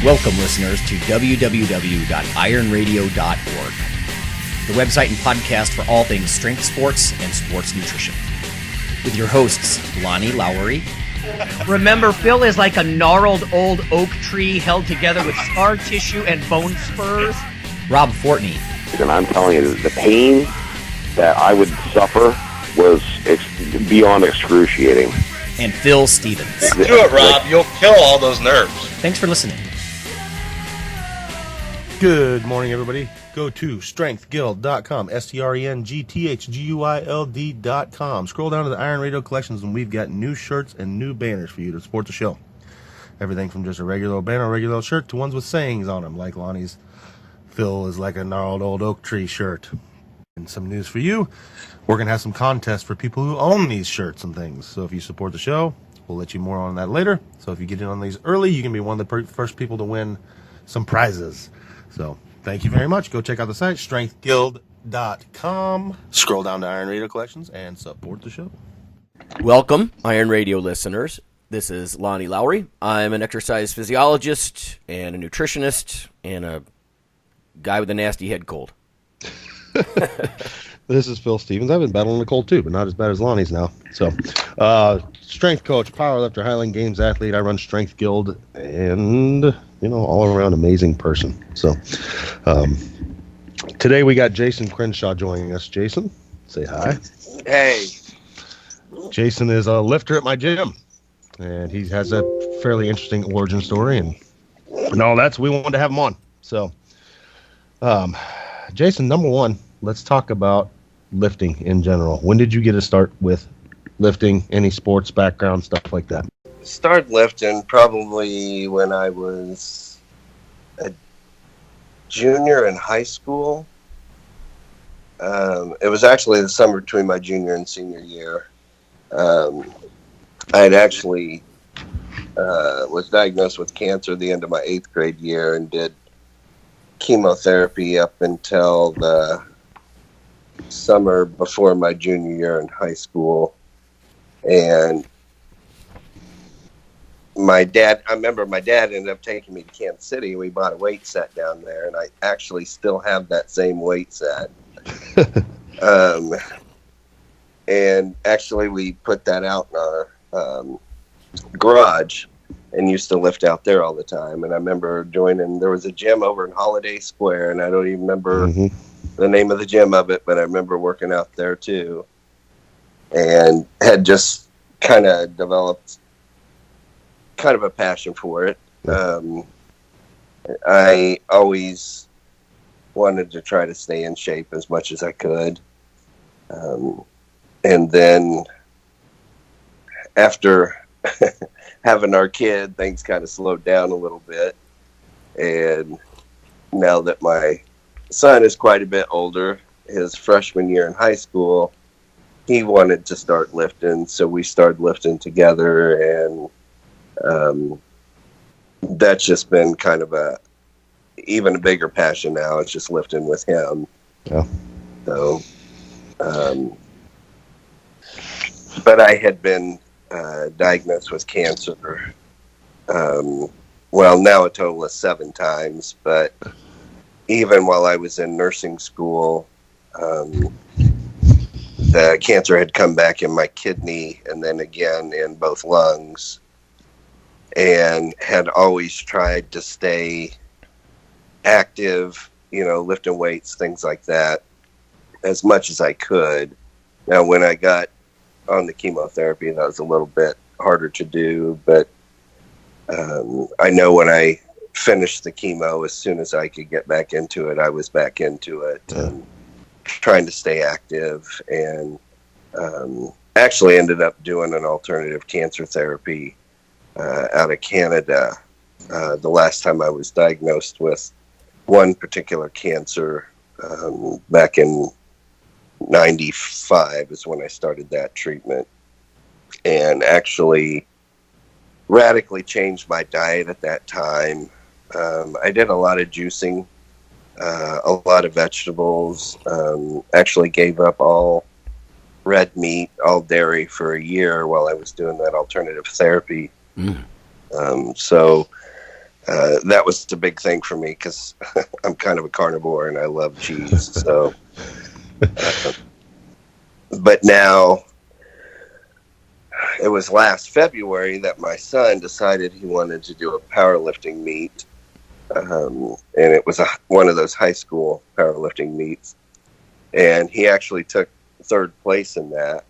Welcome, listeners, to www.ironradio.org, the website and podcast for all things strength sports and sports nutrition. With your hosts, Lonnie Lowry. Remember, Phil is like a gnarled old oak tree held together with scar tissue and bone spurs. Rob Fortney. And I'm telling you, the pain that I would suffer was beyond excruciating. And Phil Stevens. Do it, Rob. You'll kill all those nerves. Thanks for listening. Good morning, everybody. Go to strengthguild.com, strengthguild.com. Scroll down to the Iron Radio collections, and we've got new shirts and new banners for you to support the show. Everything from just a regular banner or regular shirt to ones with sayings on them, like Lonnie's Phil is like a gnarled old oak tree shirt. And some news for you, we're going to have some contests for people who own these shirts and things. So if you support the show, we'll let you more on that later. So if you get in on these early, you can be one of the first people to win some prizes. So thank you very much. Go check out the site, strengthguild.com. Scroll down to Iron Radio Collections and support the show. Welcome, Iron Radio listeners. This is Lonnie Lowry. I'm an exercise physiologist and a nutritionist and a guy with a nasty head cold. This is Phil Stevens. I've been battling a cold too, but not as bad as Lonnie's now. So, strength coach, powerlifter, Highland Games athlete. I run Strength Guild, and all around amazing person. So, today we got Jason Crenshaw joining us. Jason, say hi. Hey. Jason is a lifter at my gym, and he has a fairly interesting origin story, and all that. So we wanted to have him on. So, Jason, number one, let's talk about lifting in general. When did you get to start with lifting? Any sports background, stuff like that? Started lifting probably when I was a junior in high school. It was actually the summer between my junior and senior year. I had actually was diagnosed with cancer at the end of my 8th grade year and did chemotherapy up until the summer before my junior year in high school. And I remember my dad ended up taking me to Kansas City. We bought a weight set down there, and I actually still have that same weight set. And actually we put that out in our garage and used to lift out there all the time. And I remember there was a gym over in Holiday Square, and I don't even remember the name of the gym of it, but I remember working out there too, and had just kind of developed kind of a passion for it. I always wanted to try to stay in shape as much as I could. And then after having our kid, things kind of slowed down a little bit. And now that my son is quite a bit older, his freshman year in high school, he wanted to start lifting. So we started lifting together, and that's just been kind of even a bigger passion now. It's just lifting with him. Yeah. So, but I had been diagnosed with cancer, now a total of 7 times, but even while I was in nursing school, the cancer had come back in my kidney and then again in both lungs, and had always tried to stay active, lifting weights, things like that, as much as I could. Now, when I got on the chemotherapy, that was a little bit harder to do, but I know when I finished the chemo, as soon as I could get back into it, I was back into it, and trying to stay active, and actually ended up doing an alternative cancer therapy out of Canada. The last time I was diagnosed with one particular cancer, back in 95 is when I started that treatment, and actually radically changed my diet at that time. I did a lot of juicing, a lot of vegetables, actually gave up all red meat, all dairy for a year while I was doing that alternative therapy. So that was the big thing for me because I'm kind of a carnivore and I love cheese. So, but now it was last February that my son decided he wanted to do a powerlifting meet. And it was one of those high school powerlifting meets. And he actually took third place in that.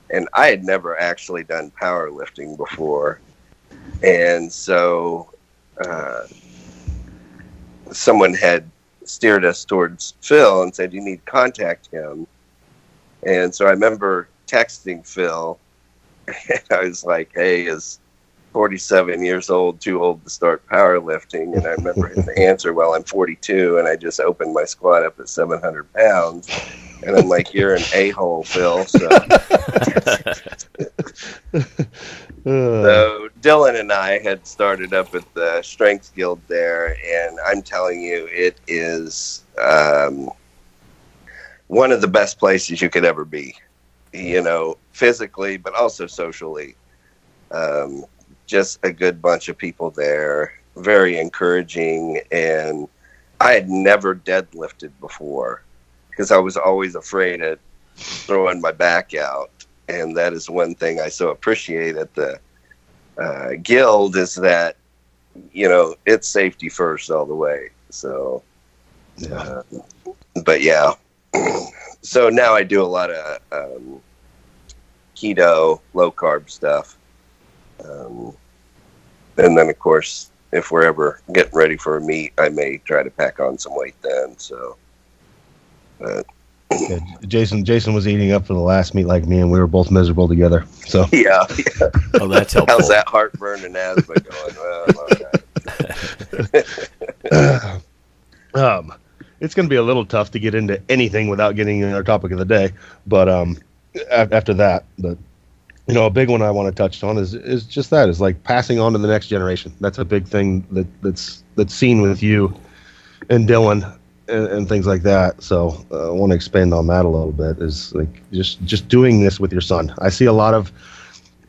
And I had never actually done powerlifting before. And so someone had steered us towards Phil and said, you need to contact him. And so I remember texting Phil. And I was like, hey, is 47 years old too old to start powerlifting? And I remember his answer, well, I'm 42 and I just opened my squat up at 700 pounds. And I'm like, you're an a-hole, Phil. So Dylan and I had started up at the Strength Guild there, and I'm telling you, it is one of the best places you could ever be, physically, but also socially. Just a good bunch of people there, very encouraging, and I had never deadlifted before because I was always afraid of throwing my back out. And that is one thing I so appreciate at the guild is that, it's safety first all the way. So, but yeah. So now I do a lot of keto, low carb stuff. And then, of course, if we're ever getting ready for a meet, I may try to pack on some weight then. So, yeah, Jason was eating up for the last meet like me, and we were both miserable together. So yeah. Oh, that's helpful. How's that heartburn and asthma going? It's going to be a little tough to get into anything without getting into our topic of the day. But after that, a big one I want to touch on is just that, is like passing on to the next generation. That's a big thing that's seen with you and Dylan and things like that. So I want to expand on that a little bit, is like just doing this with your son.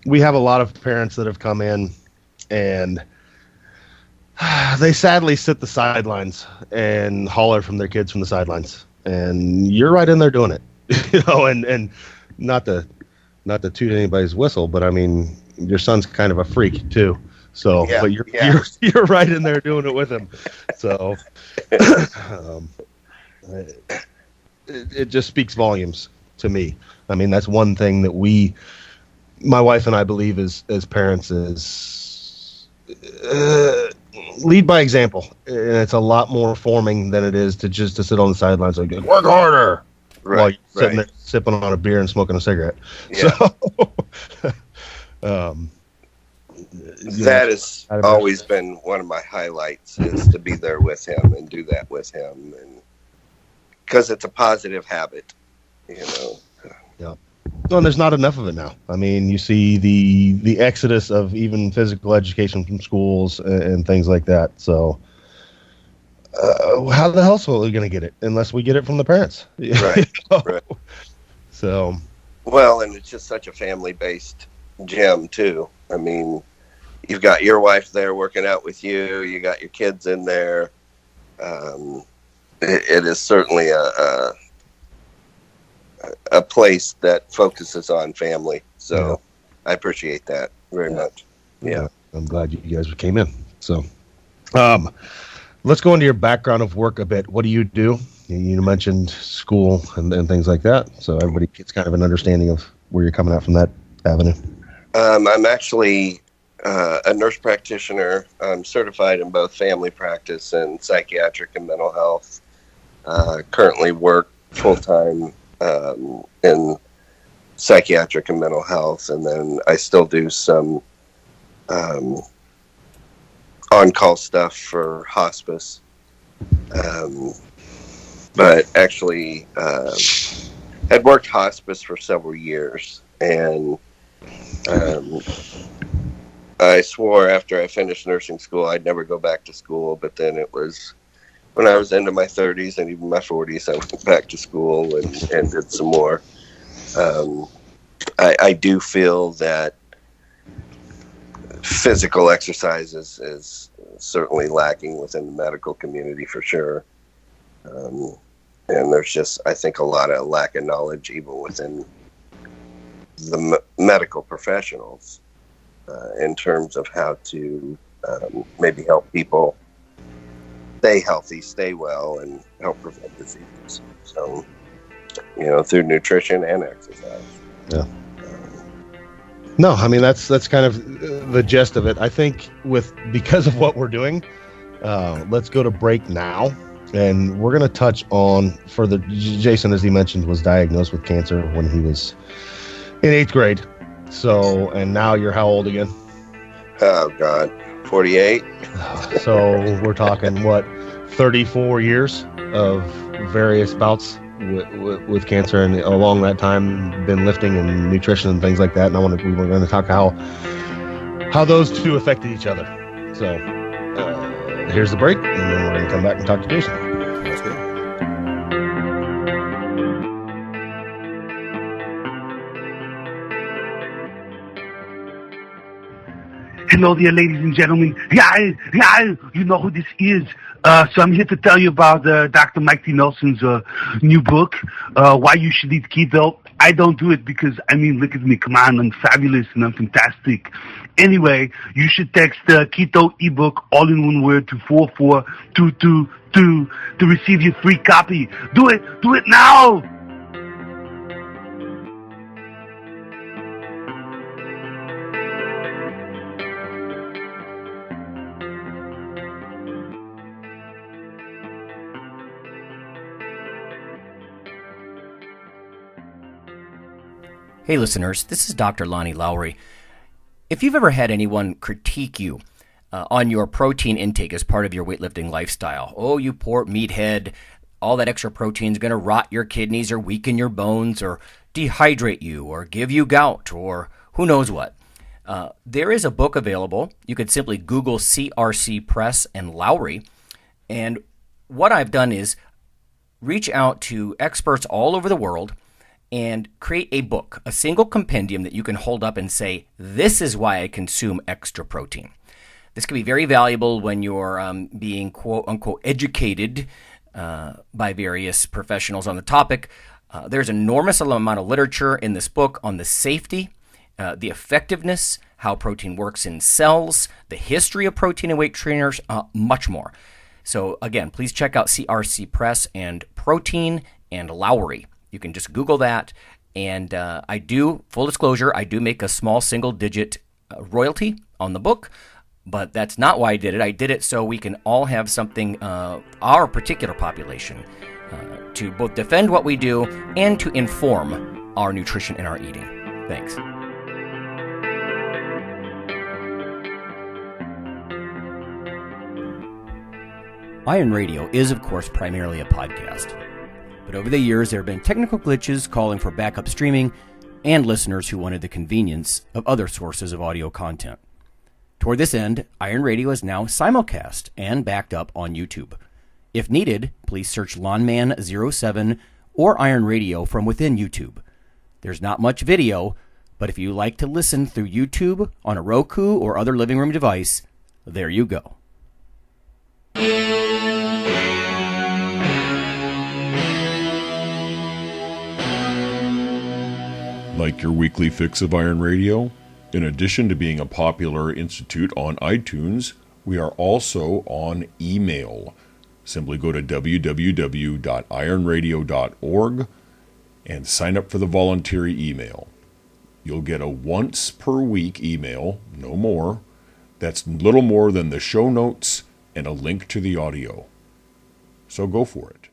We have a lot of parents that have come in and they sadly sit the sidelines and holler from their kids from the sidelines, and you're right in there doing it, and not to toot anybody's whistle, but I mean, your son's kind of a freak too. So, yeah, but you're right in there doing it with him. So, it just speaks volumes to me. I mean, that's one thing that my wife and I believe as parents is lead by example. And it's a lot more forming than it is to sit on the sidelines and go, work harder. Right, while you're sitting there sipping on a beer and smoking a cigarette. Yeah. So, that has always been one of my highlights, is to be there with him and do that with him, and because it's a positive habit, Yeah. Well, and there's not enough of it now. I mean, you see the exodus of even physical education from schools and things like that. So, how the hell are we going to get it unless we get it from the parents? Right. Right. So, well, and it's just such a family-based gym too. I mean, you've got your wife there working out with you. You got your kids in there. It is certainly a place that focuses on family. So yeah. I appreciate that very much. Yeah. I'm glad you guys came in. So, let's go into your background of work a bit. What do you do? You mentioned school and things like that, so everybody gets kind of an understanding of where you're coming out from that avenue. I'm actually a nurse practitioner. I'm certified in both family practice and psychiatric and mental health. Currently work full-time in psychiatric and mental health, and then I still do some on-call stuff for hospice. But actually had worked hospice for several years, and I swore after I finished nursing school I'd never go back to school, but then it was when I was into my 30s and even my 40s, I went back to school and did some more. I do feel that physical exercise is certainly lacking within the medical community for sure. And there's just, I think, a lot of lack of knowledge even within the medical professionals in terms of how to maybe help people stay healthy, stay well, and help prevent diseases. So, through nutrition and exercise. Yeah. No, I mean, that's kind of the gist of it. I think because of what we're doing, let's go to break now. And we're going to touch on Jason, as he mentioned, was diagnosed with cancer when he was in 8th grade. So, and now you're how old again? Oh, God, 48. So we're talking, 34 years of various bouts with cancer, and along that time been lifting and nutrition and things like that. And we were going to talk how those two affected each other. So here's the break, and then we're going to come back and talk to Jason. That's good. Hello there, ladies and gentlemen. Yeah, you know who this is. So I'm here to tell you about Dr. Mike T. Nelson's new book, Why You Should Eat Keto. I don't do it because, look at me. Come on, I'm fabulous and I'm fantastic. Anyway, you should text the Keto ebook, all in one word, to 44222 to receive your free copy. Do it now! Hey listeners, this is Dr. Lonnie Lowry. If you've ever had anyone critique you on your protein intake as part of your weightlifting lifestyle, oh, you poor meathead, all that extra protein is going to rot your kidneys or weaken your bones or dehydrate you or give you gout or who knows what. There is a book available. You could simply Google CRC Press and Lowry. And what I've done is reach out to experts all over the world and create a book, a single compendium that you can hold up and say, this is why I consume extra protein. This can be very valuable when you're being quote-unquote educated by various professionals on the topic. There's an enormous amount of literature in this book on the safety, the effectiveness, how protein works in cells, the history of protein and weight trainers, much more. So again, please check out CRC Press and Protein and Lowry. You can just Google that, and I do, full disclosure, I do make a small single-digit royalty on the book, but that's not why I did it. I did it so we can all have something, our particular population, to both defend what we do and to inform our nutrition and our eating. Thanks. Iron Radio is, of course, primarily a podcast. But over the years, there have been technical glitches calling for backup streaming and listeners who wanted the convenience of other sources of audio content. Toward this end, Iron Radio is now simulcast and backed up on YouTube. If needed, please search Lawnman07 or Iron Radio from within YouTube. There's not much video, but if you like to listen through YouTube on a Roku or other living room device, there you go. Like your weekly fix of Iron Radio? In addition to being a popular institute on iTunes, we are also on email. Simply go to www.ironradio.org and sign up for the voluntary email. You'll get a once per week email, no more. That's little more than the show notes and a link to the audio. So go for it.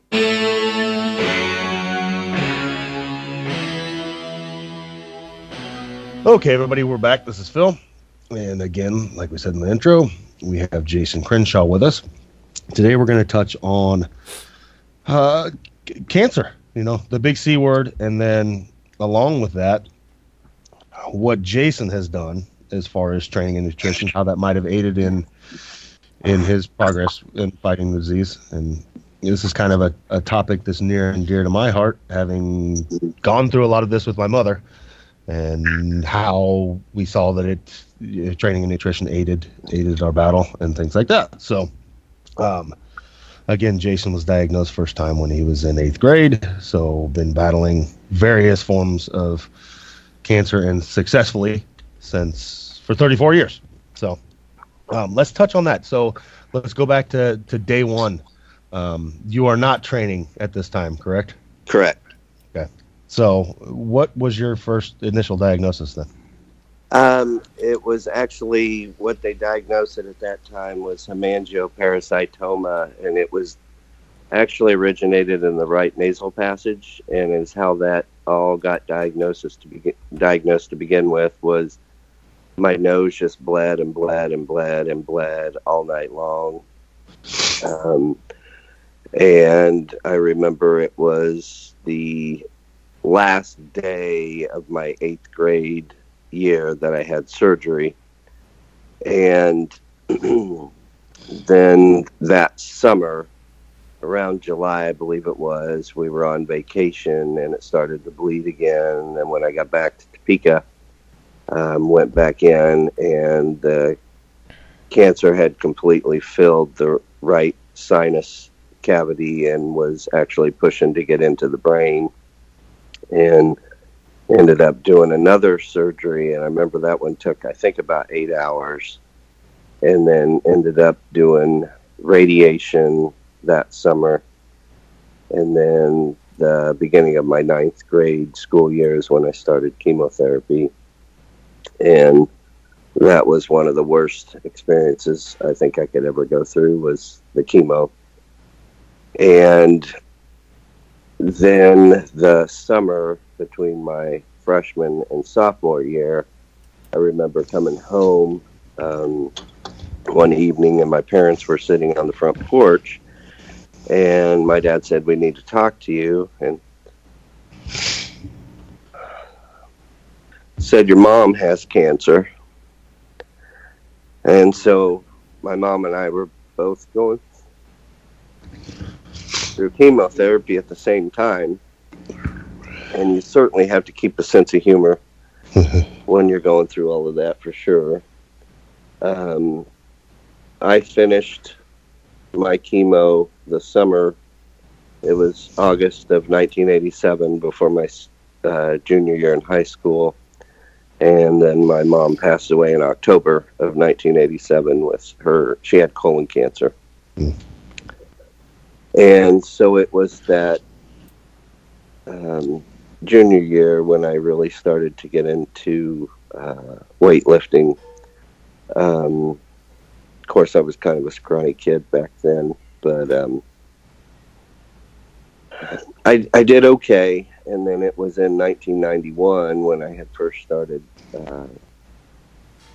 Okay, everybody, we're back. This is Phil. And again, like we said in the intro, we have Jason Crenshaw with us. Today we're going to touch on cancer, the big C word, and then along with that, what Jason has done as far as training and nutrition, how that might have aided in his progress in fighting the disease. And this is kind of a topic that's near and dear to my heart, having gone through a lot of this with my mother, and how we saw that it training and nutrition aided our battle and things like that. So, again, Jason was diagnosed first time when he was in 8th grade. So been battling various forms of cancer and successfully for 34 years. So let's touch on that. So let's go back to day one. You are not training at this time, correct? Correct. Okay. So what was your first initial diagnosis then? It was actually what they diagnosed it at that time was hemangioparasitoma, and it was actually originated in the right nasal passage, and is how that all got diagnosed to begin with. Was my nose just bled and bled and bled and bled all night long. And I remember it was the last day of my 8th grade year that I had surgery. And then that summer, around July, I believe it was, we were on vacation and it started to bleed again. And when I got back to Topeka, went back in, and the cancer had completely filled the right sinus cavity and was actually pushing to get into the brain, and ended up doing another surgery. And I remember that one took, I think, about 8 hours, and then ended up doing radiation that summer. And then the beginning of my 9th grade school year is when I started chemotherapy. And that was one of the worst experiences I think I could ever go through, was the chemo. And then the summer between my freshman and sophomore year, I remember coming home one evening, and my parents were sitting on the front porch, and my dad said, "We need to talk to you," and said, "Your mom has cancer." And so my mom and I were both going through chemotherapy at the same time. And you certainly have to keep a sense of humor when you're going through all of that, for sure. I finished my chemo the summer. It was August of 1987, before my junior year in high school. And then my mom passed away in October of 1987 with she had colon cancer. And so it was that junior year when I really started to get into weightlifting. Of course, I was kind of a scrawny kid back then, but I did okay. And then it was in 1991 when I had first started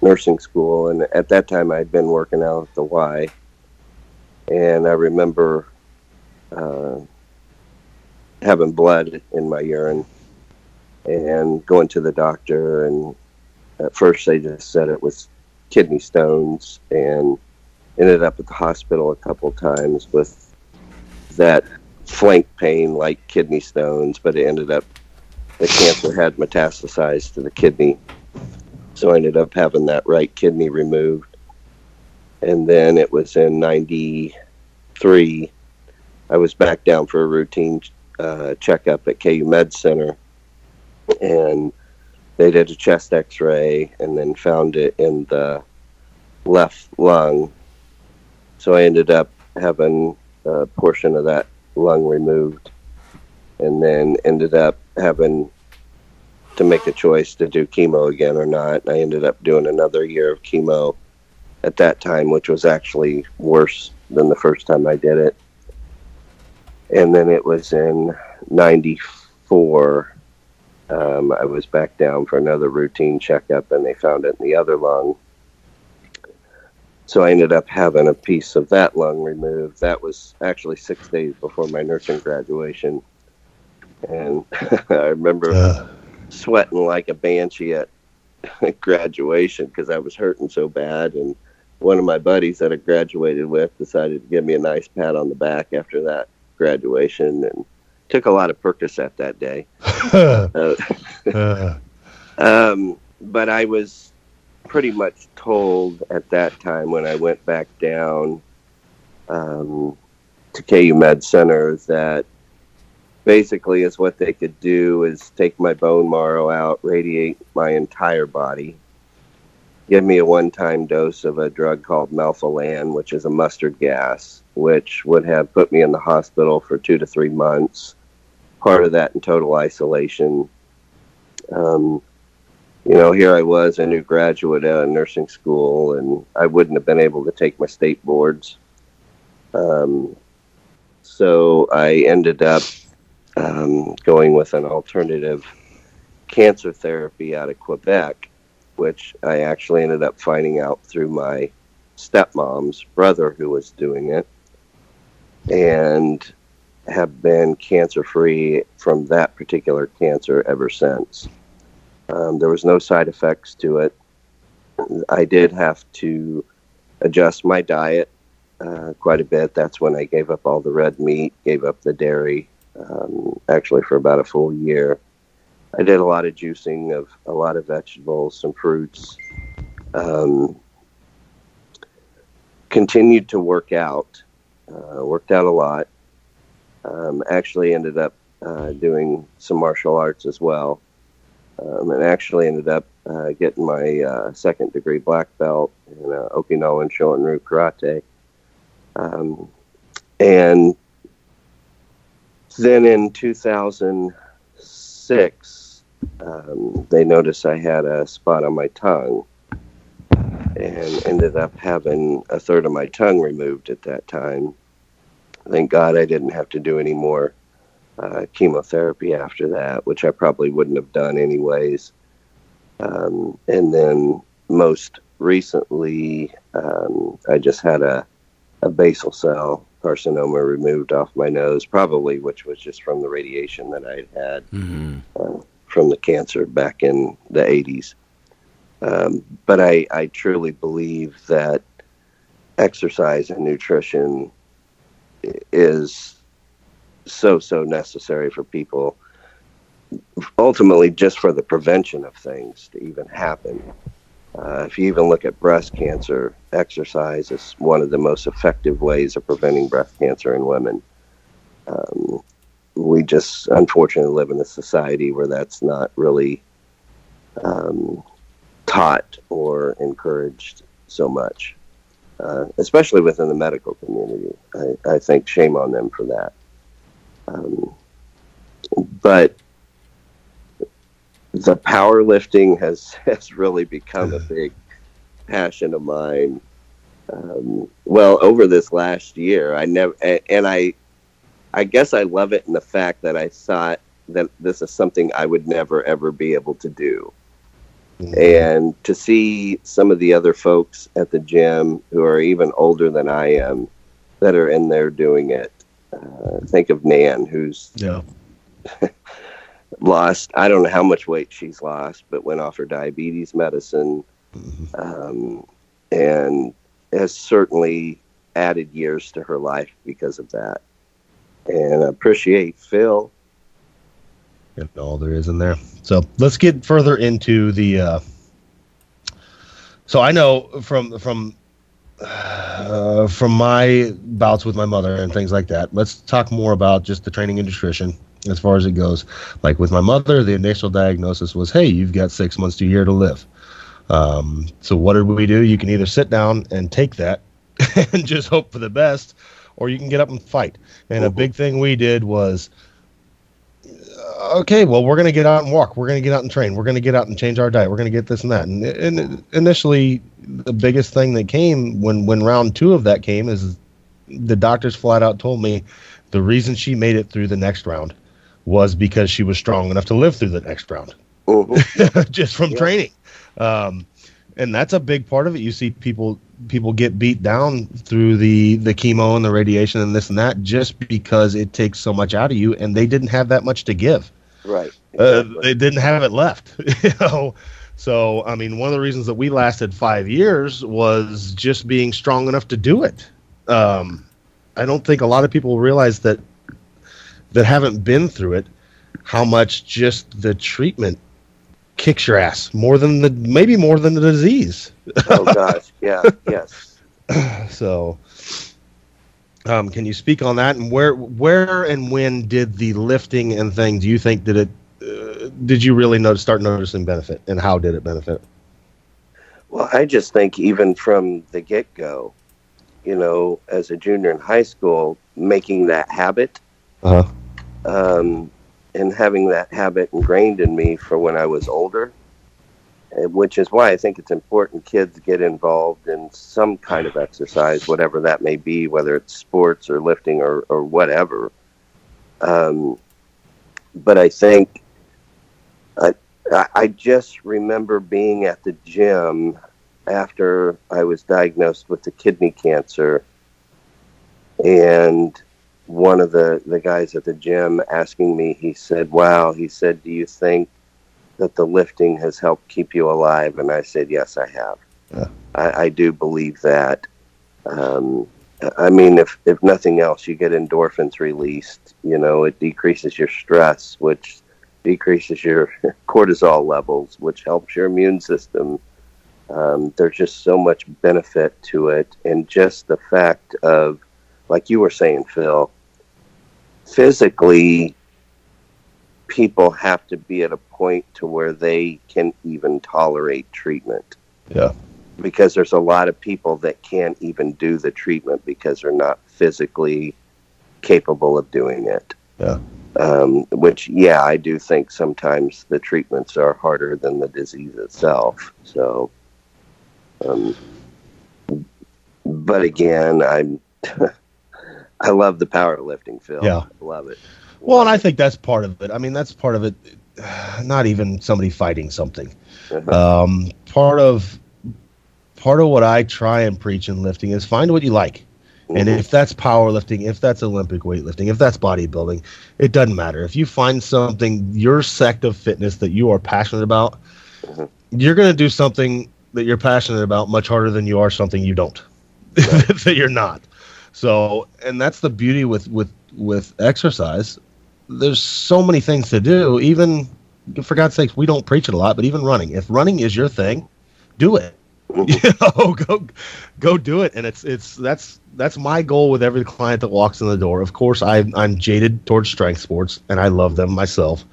nursing school. And at that time, I had been working out at the Y. And I remember having blood in my urine and going to the doctor. And at first, they just said it was kidney stones, and ended up at the hospital a couple times with that flank pain like kidney stones, but it ended up the cancer had metastasized to the kidney, so I ended up having that right kidney removed. And then it was in 93, I was back down for a routine checkup at KU Med Center, and they did a chest x-ray and then found it in the left lung, so I ended up having a portion of that lung removed, and then ended up having to make a choice to do chemo again or not. I ended up doing another year of chemo at that time, which was actually worse than the first time I did it. And then it was in 94, I was back down for another routine checkup, and they found it in the other lung. So I ended up having a piece of that lung removed. That was actually 6 days before my nursing graduation. And I remember sweating like a banshee at graduation because I was hurting so bad. And one of my buddies that I graduated with decided to give me a nice pat on the back after that graduation, and took a lot of Percocet that day. But I was pretty much told at that time when I went back down to KU Med Center that basically is what they could do is take my bone marrow out, radiate my entire body, give me a one-time dose of a drug called melphalan, which is a mustard gas, which would have put me in the hospital for 2 to 3 months, part of that in total isolation. Here I was, a new graduate out of nursing school, and I wouldn't have been able to take my state boards. So I ended up going with an alternative cancer therapy out of Quebec, which I actually ended up finding out through my stepmom's brother who was doing it, and have been cancer-free from that particular cancer ever since. There was no side effects to it. I did have to adjust my diet quite a bit. That's when I gave up all the red meat, gave up the dairy, actually for about a full year. I did a lot of juicing of a lot of vegetables, some fruits. Continued to work out. Worked out a lot. Actually ended up doing some martial arts as well. And actually ended up getting my second degree black belt in Okinawan Shorin-ryu karate. And then in 2006, they noticed I had a spot on my tongue and ended up having a third of my tongue removed at that time. Thank God I didn't have to do any more chemotherapy after that, which I probably wouldn't have done anyways. And then most recently, I just had a basal cell carcinoma removed off my nose, probably, which was just from the radiation that I'd had from the cancer back in the 80s. But I truly believe that exercise and nutrition is so necessary for people, ultimately just for the prevention of things to even happen. If you even look at breast cancer, exercise is one of the most effective ways of preventing breast cancer in women. We just unfortunately live in a society where that's not really taught or encouraged so much, especially within the medical community. I think shame on them for that. But the powerlifting has really become a big passion of mine. Well, over this last year, I guess I love it in the fact that I thought that this is something I would never, ever be able to do. And to see some of the other folks at the gym who are even older than I am that are in there doing it. Think of Nan, who's lost, I don't know how much weight she's lost, but went off her diabetes medicine, and has certainly added years to her life because of that. And I appreciate Phil. And all there is in there. So let's get further into the. So I know from my bouts with my mother and things like that. Let's talk more about just the training and nutrition as far as it goes. Like with my mother, the initial diagnosis was, hey, you've got 6 months to a year to live. So what did we do? You can either sit down and take that and just hope for the best, or you can get up and fight. And a big thing we did was, okay, well, we're going to get out and walk. We're going to get out and train. We're going to get out and change our diet. We're going to get this and that. And initially, the biggest thing that came when round 2 of that came is the doctors flat out told me the reason she made it through the next round was because she was strong enough to live through the next round, just from training. And that's a big part of it. You see people get beat down through the chemo and the radiation and this and that just because it takes so much out of you, and they didn't have that much to give. Right. Exactly. They didn't have it left. So I mean, one of the reasons that we lasted 5 years was just being strong enough to do it. I don't think a lot of people realize that haven't been through it, how much just the treatment kicks your ass maybe more than the disease. Oh gosh, yeah, yes. So, can you speak on that? And where and when did the lifting and things, do you think, did you really start noticing benefit, and how did it benefit? Well, I just think even from the get-go, as a junior in high school, making that habit, and having that habit ingrained in me for when I was older, which is why I think it's important kids get involved in some kind of exercise, whatever that may be, whether it's sports or lifting or whatever. But I think I just remember being at the gym after I was diagnosed with the kidney cancer, and one of the guys at the gym asking me, he said, do you think that the lifting has helped keep you alive? And I said, yes, I have. Yeah. I do believe that. I mean, if nothing else, you get endorphins released. It decreases your stress, which decreases your cortisol levels, which helps your immune system. There's just so much benefit to it. And just the fact of, like you were saying, Phil, physically, people have to be at a point to where they can even tolerate treatment. Yeah. Because there's a lot of people that can't even do the treatment because they're not physically capable of doing it. Yeah. Which, yeah, I do think sometimes the treatments are harder than the disease itself. So, but again, I love the powerlifting, Phil. Yeah. I love it. Well, and I think that's part of it. I mean, that's part of it. Not even somebody fighting something. Part of what I try and preach in lifting is find what you like. Mm-hmm. And if that's powerlifting, if that's Olympic weightlifting, if that's bodybuilding, it doesn't matter. If you find something, your sect of fitness that you are passionate about, you're going to do something that you're passionate about much harder than you are something you don't, that you're not. So, and that's the beauty with exercise. There's so many things to do. Even, for God's sakes, we don't preach it a lot, but even running. If running is your thing, do it. Go do it. And that's my goal with every client that walks in the door. Of course, I'm jaded towards strength sports, and I love them myself.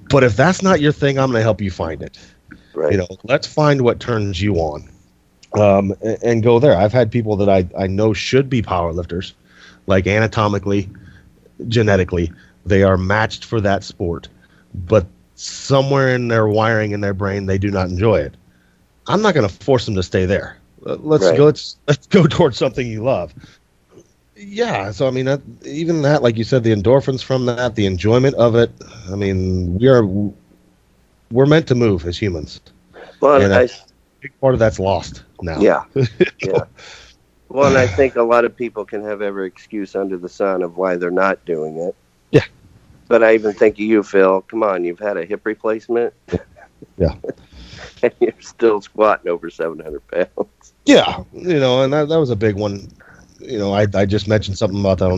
But if that's not your thing, I'm going to help you find it. Right. Let's find what turns you on, and go there. I've had people that I know should be powerlifters, like anatomically, genetically, they are matched for that sport, but somewhere in their wiring in their brain, they do not enjoy it. I'm not going to force them to stay there. Let's go towards something you love. Yeah. So, I mean, even that, like you said, the endorphins from that, the enjoyment of it. I mean, we're meant to move as humans. Well, and a big part of that's lost now. Yeah. Yeah. Well, and I think a lot of people can have every excuse under the sun of why they're not doing it. Yeah. But I even think of you, Phil. Come on, you've had a hip replacement. Yeah. And you're still squatting over 700 pounds. Yeah. And that was a big one. I just mentioned something about that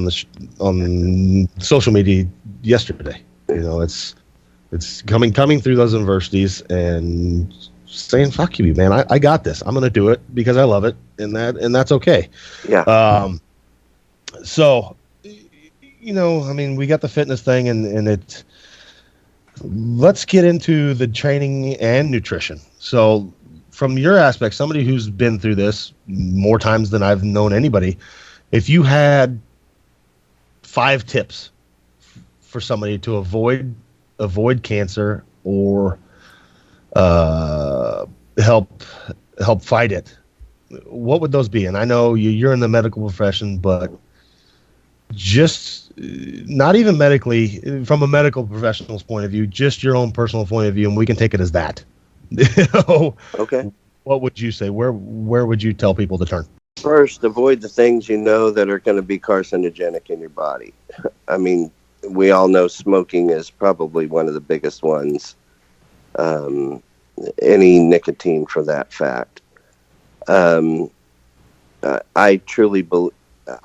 on social media yesterday. It's coming through those adversities and saying, fuck you, man, I got this. I'm going to do it because I love it, and that's okay. Yeah. So, I mean, we got the fitness thing, and let's get into the training and nutrition. So from your aspect, somebody who's been through this more times than I've known anybody, if you had 5 tips for somebody to avoid cancer or help fight it, what would those be? And I know you're in the medical profession, but just not even medically, from a medical professional's point of view, just your own personal point of view, and we can take it as that. Okay. What would you say? Where would you tell people to turn? First, avoid the things that are going to be carcinogenic in your body. I mean, we all know smoking is probably one of the biggest ones. Any nicotine for that fact. I truly believe,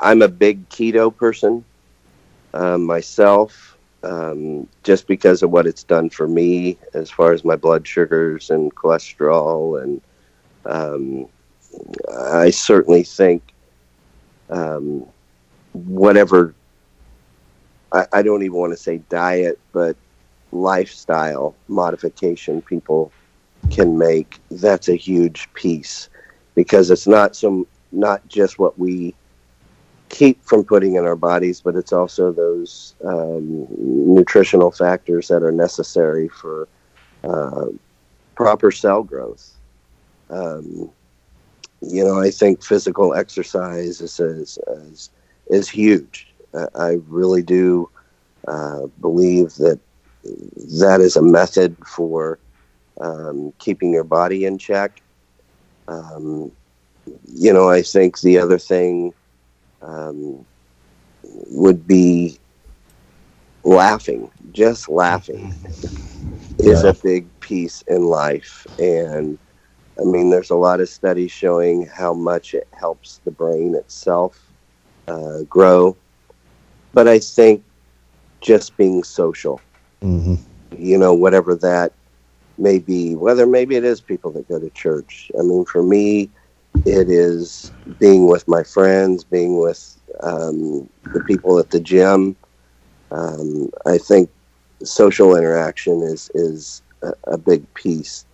I'm a big keto person myself. just because of what it's done for me as far as my blood sugars and cholesterol. And I certainly think whatever, I don't even want to say diet, but lifestyle modification people can make, that's a huge piece, because it's not just what we keep from putting in our bodies, but it's also those nutritional factors that are necessary for proper cell growth. I think physical exercise is huge. I really do believe that is a method for keeping your body in check. I think the other thing would be laughing. Just laughing is a big piece in life. And I mean, there's a lot of studies showing how much it helps the brain itself grow. But I think just being social, whatever that may be, whether maybe it is people that go to church. I mean, for me, it is being with my friends, being with the people at the gym. I think social interaction is a big piece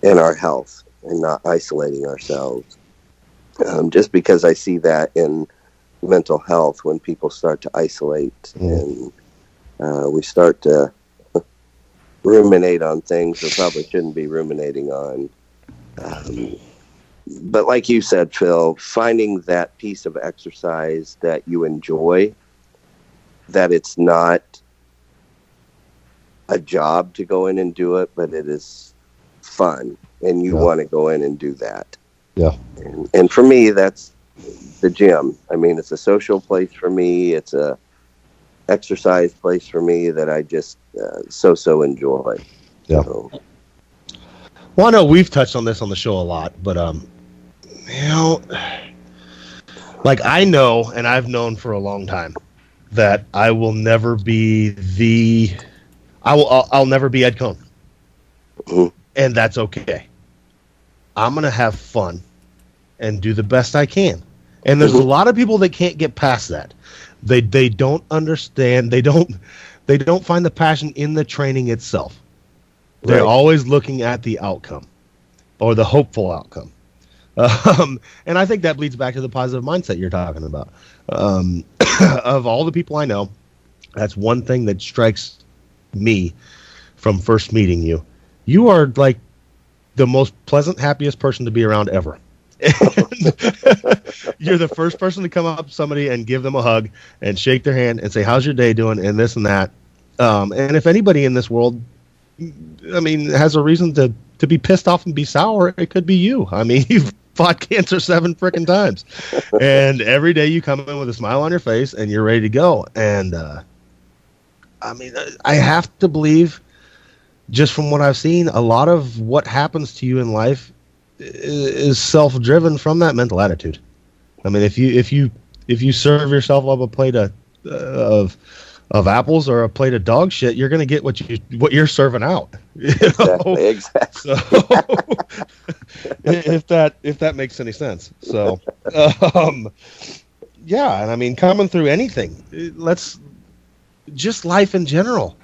in our health and not isolating ourselves. Just because I see that in mental health when people start to isolate and we start to ruminate on things we probably shouldn't be ruminating on. But like you said, Phil, finding that piece of exercise that you enjoy, that it's not a job to go in and do it, but it is fun and you want to go in and do that. Yeah. And for me, that's the gym. I mean, it's a social place for me. It's a exercise place for me that I just so enjoy. Yeah. So. Well, I know we've touched on this on the show a lot, but like I know, and I've known for a long time that I will never be I'll never be Ed Cohn. And that's okay. I'm going to have fun and do the best I can. And there's a lot of people that can't get past that. They don't understand. They don't find the passion in the training itself. They're always looking at the outcome or the hopeful outcome. And I think that bleeds back to the positive mindset you're talking about. Of all the people I know, that's one thing that strikes me from first meeting you. You are like the most pleasant, happiest person to be around ever. You're the first person to come up to somebody and give them a hug and shake their hand and say, how's your day doing? And this and that. And if anybody in this world, I mean, has a reason to be pissed off and be sour, it could be you. I mean, you've fought cancer 7 frickin' times. And every day you come in with a smile on your face and you're ready to go. And, I mean, I have to believe, just from what I've seen, a lot of what happens to you in life is self-driven from that mental attitude. I mean, if you serve yourself up a plate of apples or a plate of dog shit, you're going to get what you're serving out. Exactly. So, if that makes any sense. So, yeah, and I mean, coming through anything, just life in general.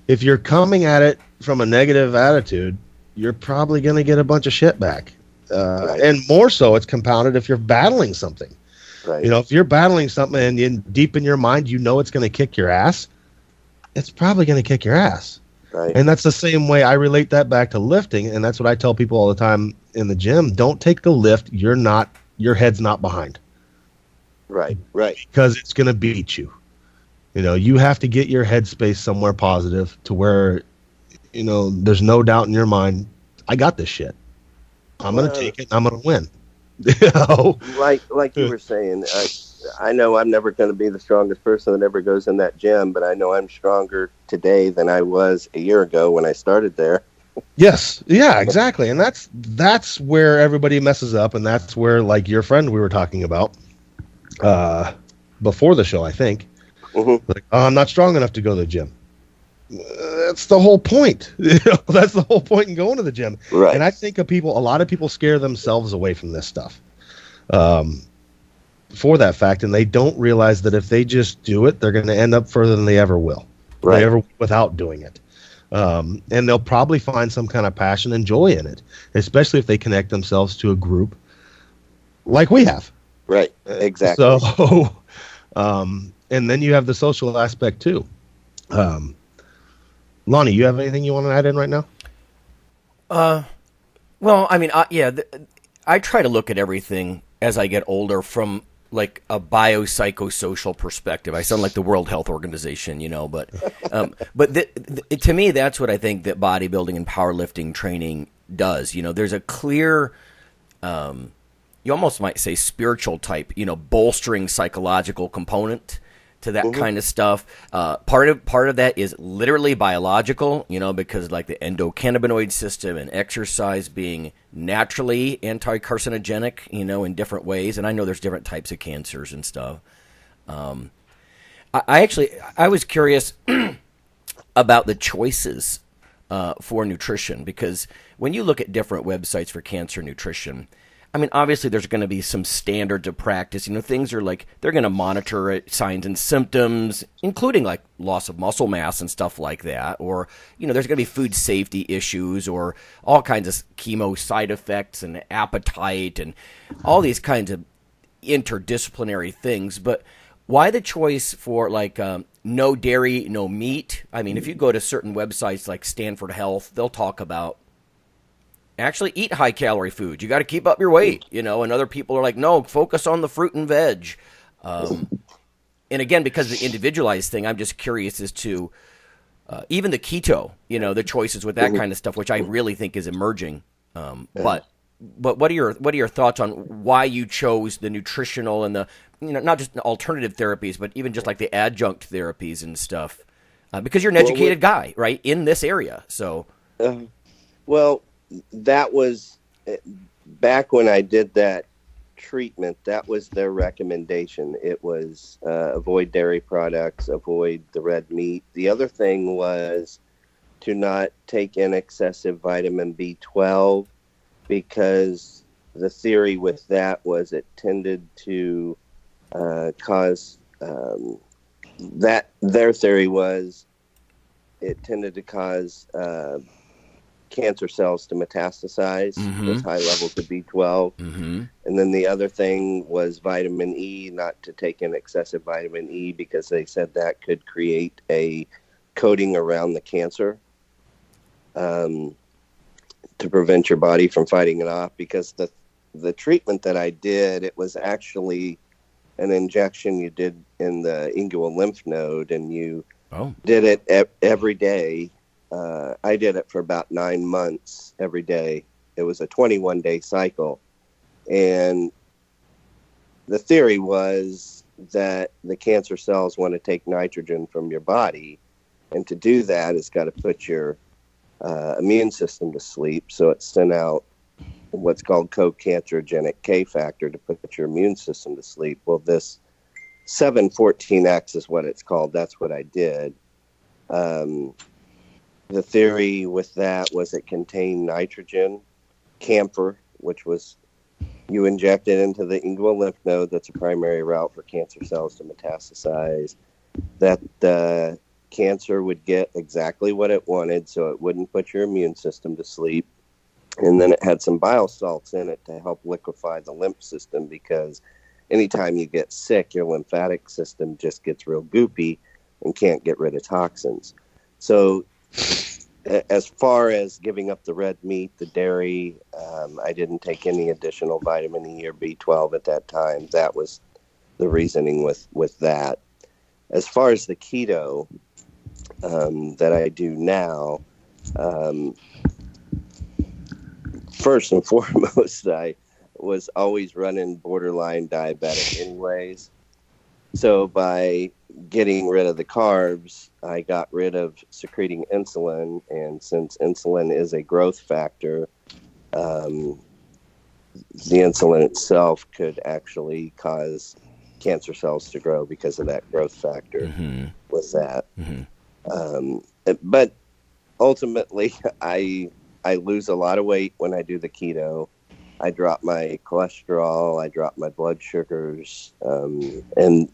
If you're coming at it from a negative attitude, you're probably going to get a bunch of shit back. And more so, it's compounded if you're battling something. Right. If you're battling something and deep in your mind, it's going to kick your ass, it's probably going to kick your ass. Right. And that's the same way I relate that back to lifting. And that's what I tell people all the time in the gym. Don't take the lift. Your head's not behind. Right. Because it's going to beat you. You have to get your headspace somewhere positive to where, there's no doubt in your mind, I got this shit. I'm going to take it. I'm going to win. Like you were saying, I know I'm never going to be the strongest person that ever goes in that gym, but I know I'm stronger today than I was a year ago when I started there. Yes. Yeah, exactly. And that's where everybody messes up. And that's where, like your friend we were talking about before the show, I think, like, oh, I'm not strong enough to go to the gym. that's the whole point. That's the whole point in going to the gym. Right. And I think a lot of people scare themselves away from this stuff for that fact, and they don't realize that if they just do it, they're going to end up further than they ever will. Right. They ever without doing it. And they'll probably find some kind of passion and joy in it, especially if they connect themselves to a group like we have. Right. Exactly. So, and then you have the social aspect too. Lonnie, you have anything you want to add in right now? Well, I mean, I try to look at everything as I get older from like a biopsychosocial perspective. I sound like the World Health Organization, but to me, that's what I think that bodybuilding and powerlifting training does. There's a clear, you almost might say spiritual type, bolstering psychological component to that kind of stuff. Part of that is literally biological, because like the endocannabinoid system and exercise being naturally anti-carcinogenic, in different ways. And I know there's different types of cancers and stuff. I was curious about the choices for nutrition, because when you look at different websites for cancer nutrition, I mean, obviously there's going to be some standards of practice. Things are like, they're going to monitor it, signs and symptoms, including like loss of muscle mass and stuff like that. Or, there's going to be food safety issues or all kinds of chemo side effects and appetite and all these kinds of interdisciplinary things. But why the choice for like no dairy, no meat? I mean, if you go to certain websites like Stanford Health, they'll talk about actually eat high-calorie food. You got to keep up your weight, and other people are like, no, focus on the fruit and veg. And again, because of the individualized thing, I'm just curious as to even the keto, the choices with that kind of stuff, which I really think is emerging. But what are your thoughts on why you chose the nutritional and the, not just alternative therapies, but even just like the adjunct therapies and stuff? Because you're an educated guy, right, in this area. So, that was back when I did that treatment. That was their recommendation. It was avoid dairy products, avoid the red meat. The other thing was to not take in excessive vitamin B12, because the theory with that was it tended to cause their theory was it tended to cause cancer cells to metastasize with high levels of B12. And then the other thing was vitamin E, not to take in excessive vitamin E, because they said that could create a coating around the cancer to prevent your body from fighting it off. Because the treatment that I did, it was actually an injection you did in the inguinal lymph node, and you did it every day. I did it for about 9 months every day. It was a 21-day cycle. And the theory was that the cancer cells want to take nitrogen from your body. And to do that, it's got to put your immune system to sleep. So it sent out what's called co-cancerogenic K factor to put your immune system to sleep. Well, this 714X is what it's called. That's what I did. The theory with that was it contained nitrogen, camphor, which was you inject it into the inguinal lymph node. That's a primary route for cancer cells to metastasize. That the cancer would get exactly what it wanted, so it wouldn't put your immune system to sleep. And then it had some bile salts in it to help liquefy the lymph system, because anytime you get sick, your lymphatic system just gets real goopy and can't get rid of toxins. So as far as giving up the red meat, the dairy, I didn't take any additional vitamin E or B12 at that time. That was the reasoning with that. As far as the keto that I do now, first and foremost, I was always running borderline diabetic anyways. So by getting rid of the carbs, I got rid of secreting insulin. And since insulin is a growth factor, the insulin itself could actually cause cancer cells to grow because of that growth factor with that. But ultimately, I lose a lot of weight when I do the keto. I drop my cholesterol, I drop my blood sugars, and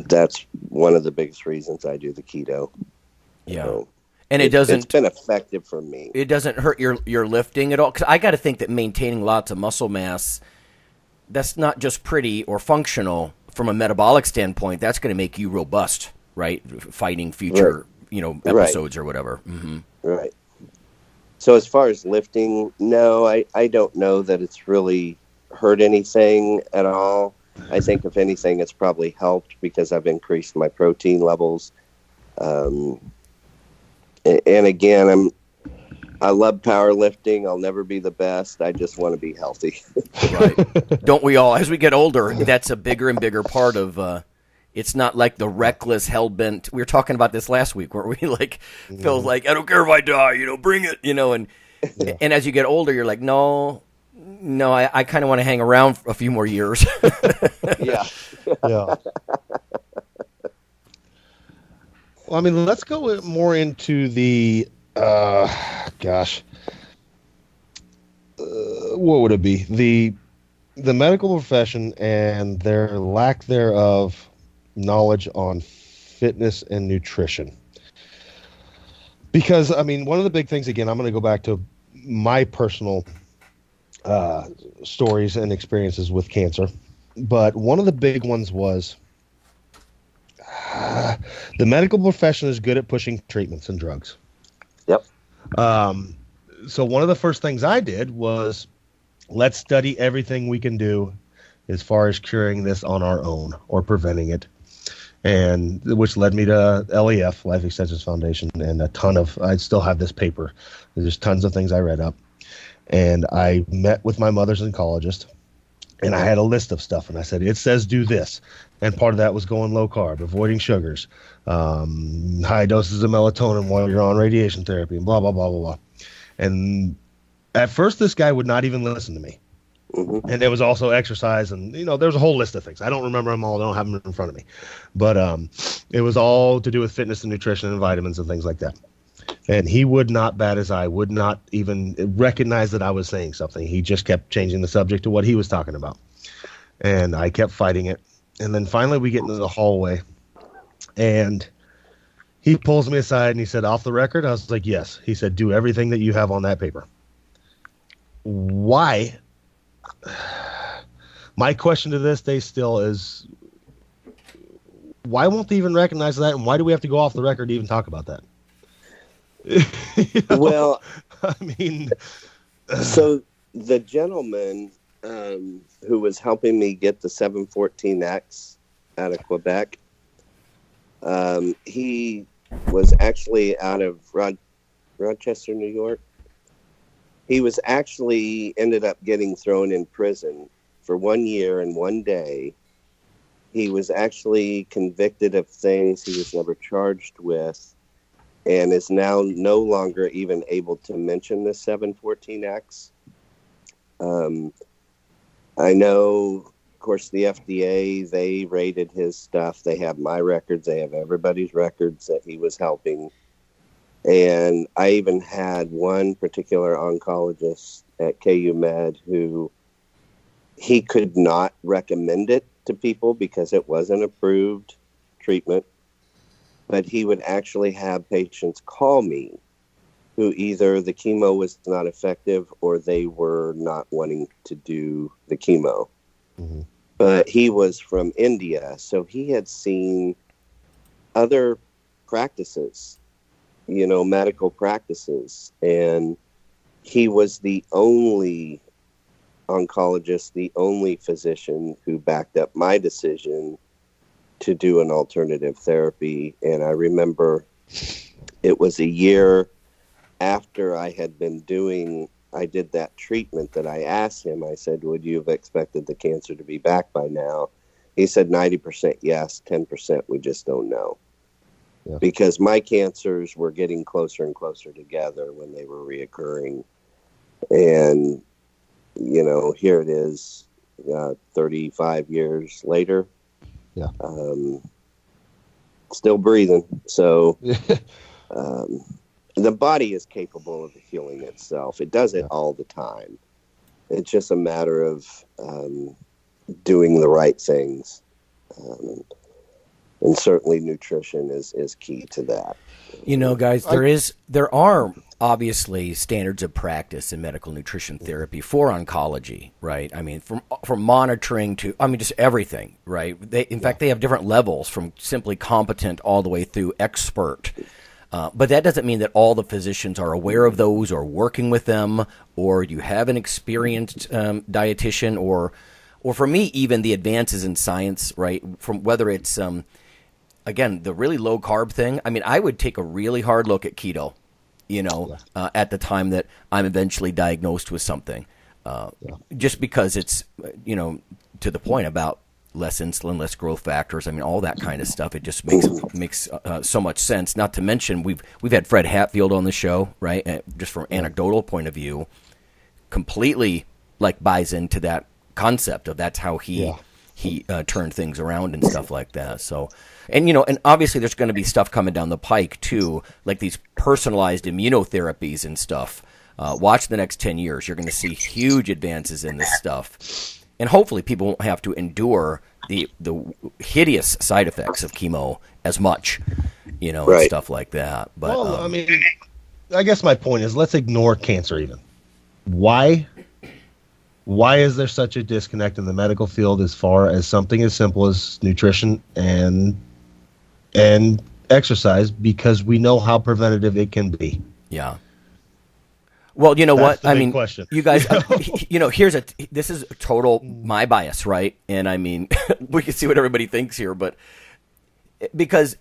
that's one of the biggest reasons I do the keto. Yeah. So and it's been effective for me. It doesn't hurt your lifting at all? Because I got to think that maintaining lots of muscle mass, that's not just pretty or functional from a metabolic standpoint. That's going to make you robust, right? Fighting future, episodes or whatever. Mm-hmm. Right. So as far as lifting, no, I don't know that it's really hurt anything at all. I think if anything, it's probably helped because I've increased my protein levels. And again, I love powerlifting. I'll never be the best. I just want to be healthy. Right. Don't we all? As we get older, that's a bigger and bigger part of, it's not like the reckless, hell-bent. We were talking about this last week where we feel like, I don't care if I die, bring it, and as you get older, you're like, no, I kind of want to hang around for a few more years. Yeah. Yeah. Well, I mean, let's go more into the, what would it be? The medical profession and their lack thereof knowledge on fitness and nutrition. Because, I mean, one of the big things, again, I'm going to go back to my personal stories and experiences with cancer. But one of the big ones was the medical profession is good at pushing treatments and drugs. Yep. So one of the first things I did was let's study everything we can do as far as curing this on our own or preventing it. And which led me to LEF, Life Extensions Foundation, and I still have this paper. There's tons of things I read up. And I met with my mother's oncologist, and I had a list of stuff, and I said, it says do this. And part of that was going low carb, avoiding sugars, high doses of melatonin while you're on radiation therapy, and blah, blah, blah, blah, blah. And at first, this guy would not even listen to me. Mm-hmm. And there was also exercise, and there's a whole list of things. I don't remember them all. I don't have them in front of me, but it was all to do with fitness and nutrition and vitamins and things like that. And he would not bat his eye, would not even recognize that I was saying something. He just kept changing the subject to what he was talking about, and I kept fighting it. And then finally, we get into the hallway, and he pulls me aside and he said, "Off the record?" I was like, "Yes." He said, "Do everything that you have on that paper." Why? My question to this day still is, why won't they even recognize that, and why do we have to go off the record to even talk about that? Well, I mean, so the gentleman who was helping me get the 714X out of Quebec, he was actually out of Rochester, New York. He was actually ended up getting thrown in prison for 1 year and 1 day. He was actually convicted of things he was never charged with, and is now no longer even able to mention the 714X. I know, of course, the FDA, they rated his stuff. They have my records. They have everybody's records that he was helping. And I even had one particular oncologist at KU Med who he could not recommend it to people because it wasn't approved treatment. But he would actually have patients call me who either the chemo was not effective or they were not wanting to do the chemo. Mm-hmm. But he was from India, so he had seen other practices, medical practices. And he was the only oncologist, the only physician who backed up my decision to do an alternative therapy. And I remember it was a year after I had been I did that treatment that I asked him, I said, would you have expected the cancer to be back by now? He said 90% yes, 10% we just don't know. Yeah. Because my cancers were getting closer and closer together when they were reoccurring. And, here it is 35 years later. Yeah. Still breathing. So the body is capable of healing itself. It does it all the time. It's just a matter of doing the right things. And certainly nutrition is key to that. You know, guys, there are obviously standards of practice in medical nutrition therapy for oncology, right? I mean, from monitoring to, I mean, just everything, right? In fact, they have different levels from simply competent all the way through expert. But that doesn't mean that all the physicians are aware of those or working with them, or you have an experienced dietitian, or for me, even the advances in science, right? From whether it's again, the really low carb thing. I mean, I would take a really hard look at keto, at the time that I'm eventually diagnosed with something, just because it's, to the point about less insulin, less growth factors. I mean, all that kind of stuff. It just makes so much sense. Not to mention, we've had Fred Hatfield on the show, right? And just from anecdotal point of view, completely buys into that concept of that's how he turned things around and stuff like that. So, and obviously there's going to be stuff coming down the pike too, like these personalized immunotherapies and stuff. Watch the next 10 years. You're going to see huge advances in this stuff. And hopefully people won't have to endure the hideous side effects of chemo as much, Right. and stuff like that. But, I mean, I guess my point is, let's ignore cancer even. Why is there such a disconnect in the medical field as far as something as simple as nutrition and exercise? Because we know how preventative it can be. Yeah. Well, you know That's what? I mean, question. you guys, this is total my bias, right? And I mean, we can see what everybody thinks here, but because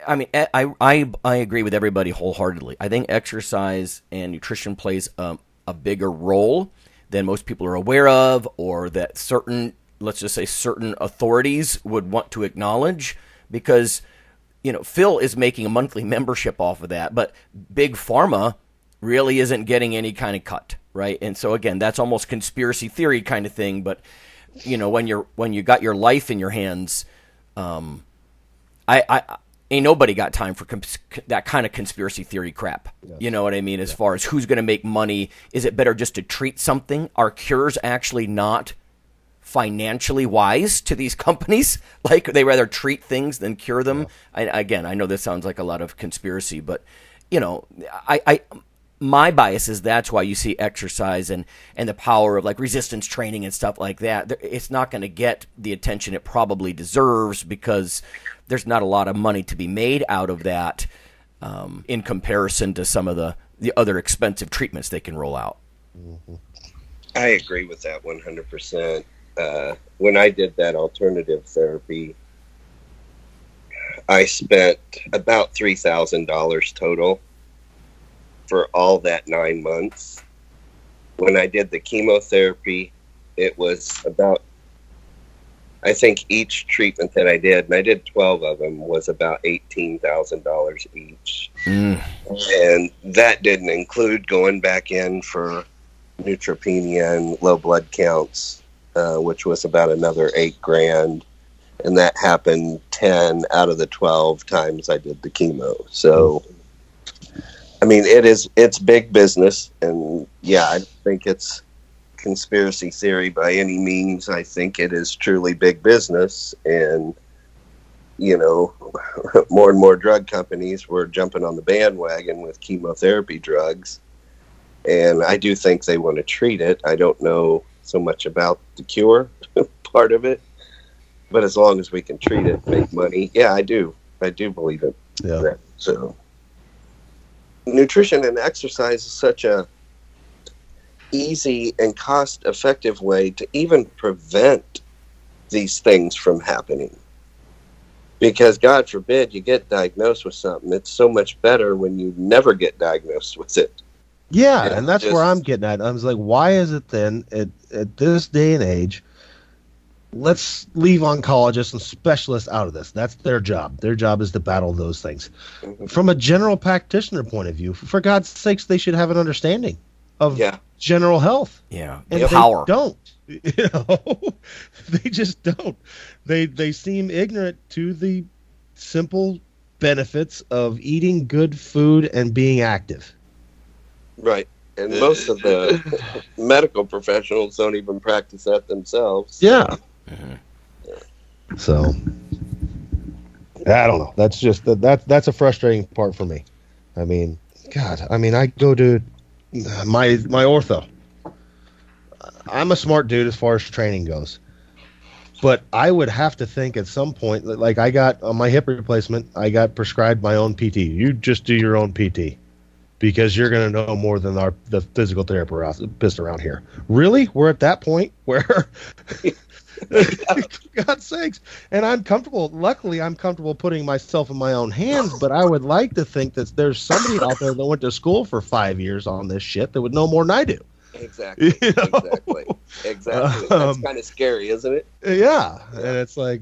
I mean, I agree with everybody wholeheartedly. I think exercise and nutrition plays a bigger role than most people are aware of, or that certain authorities would want to acknowledge, because, Phil is making a monthly membership off of that, but Big Pharma really isn't getting any kind of cut, right? And so again, that's almost conspiracy theory kind of thing, but when you got your life in your hands, ain't nobody got time for that kind of conspiracy theory crap. Yeah. You know what I mean? As far as who's going to make money, is it better just to treat something? Are cures actually not financially wise to these companies? Like, they rather treat things than cure them? Yeah. I know this sounds like a lot of conspiracy, but my bias is that's why you see exercise and the power of resistance training and stuff like that. It's not going to get the attention it probably deserves, because there's not a lot of money to be made out of that in comparison to some of the other expensive treatments they can roll out. Mm-hmm. I agree with that 100%. When I did that alternative therapy, I spent about $3,000 total for all that 9 months. When I did the chemotherapy, it was about, I think each treatment that I did, and I did 12 of them, was about $18,000 each. And that didn't include going back in for neutropenia and low blood counts, which was about another $8,000. And that happened 10 out of the 12 times I did the chemo. So, I mean, it's big business, and I don't think it's conspiracy theory by any means. I think it is truly big business, and more and more drug companies were jumping on the bandwagon with chemotherapy drugs, and I do think they want to treat it. I don't know so much about the cure part of it, but as long as we can treat it, make money, I do believe it. Yeah. So nutrition and exercise is such a easy and cost-effective way to even prevent these things from happening. Because God forbid you get diagnosed with something, it's so much better when you never get diagnosed with it. Yeah, and that's where I'm getting at. I was like, why is it then at this day and age, let's leave oncologists and specialists out of this. That's their job. Their job is to battle those things. Mm-hmm. From a general practitioner point of view, for God's sakes, they should have an understanding of general health. Yeah, and they don't. They just don't. They seem ignorant to the simple benefits of eating good food and being active. Right. And most of the medical professionals don't even practice that themselves. Yeah. So I don't know. That's just that's a frustrating part for me. I mean, God, I go to my ortho. I'm a smart dude as far as training goes. But I would have to think at some point, like I got on my hip replacement, I got prescribed my own PT. You just do your own PT because you're going to know more than the physical therapist around here. Really? We're at that point where, for God's sakes. And I'm comfortable. Luckily, I'm comfortable putting myself in my own hands, but I would like to think that there's somebody out there that went to school for 5 years on this shit that would know more than I do. Exactly. You know? Exactly. That's kind of scary, isn't it? Yeah. And it's like,